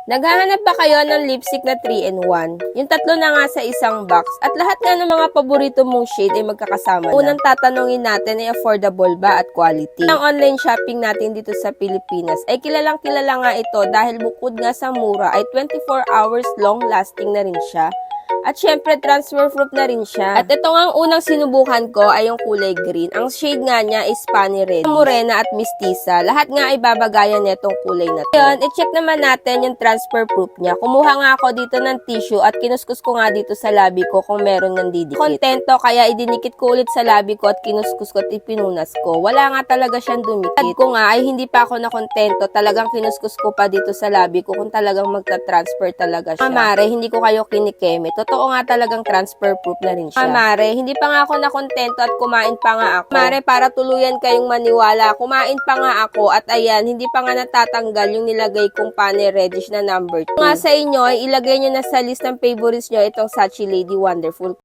Naghahanap ba kayo ng lipstick na 3-in-1? Yung tatlo na nga sa isang box at lahat nga ng mga paborito mong shade ay magkakasama na. Unang tatanungin natin ay affordable ba at quality. Ang online shopping natin dito sa Pilipinas ay kilalang kilala nga ito dahil bukod nga sa mura ay 24 hours long lasting na rin siya. At syempre, transfer proof na rin siya. At ito nga ang unang sinubukan ko ay yung kulay green. Ang shade nga niya is Funny Red, Morena at Mistisa. Lahat nga ay babagayan nitong kulay na to. Ngayon, i-check naman natin yung transfer proof niya. Kumuha nga ako dito ng tissue at kinuskus ko nga dito sa labi ko kung meron ng didikit. Kontento, kaya idinikit ko ulit sa labi ko at kinuskus ko at ipinunas ko. Wala nga talaga siyang dumikit. At ko nga ay hindi pa ako nakontento. Talagang kinuskus ko pa dito sa labi ko kung talagang magta-transfer talaga siya. Mare, hindi ko kayo kinikeme. Totoo nga talagang transfer proof na rin siya. Mare, hindi pa nga ako nakontento at kumain pa nga ako. Mare, para tuluyan kayong maniwala, kumain pa nga ako at ayan, hindi pa nga natatanggal yung nilagay kong Funny Reddish na number 2. Kung nga sa inyo, ilagay nyo na sa list ng favorites nyo itong Sachi Lady Wonderful.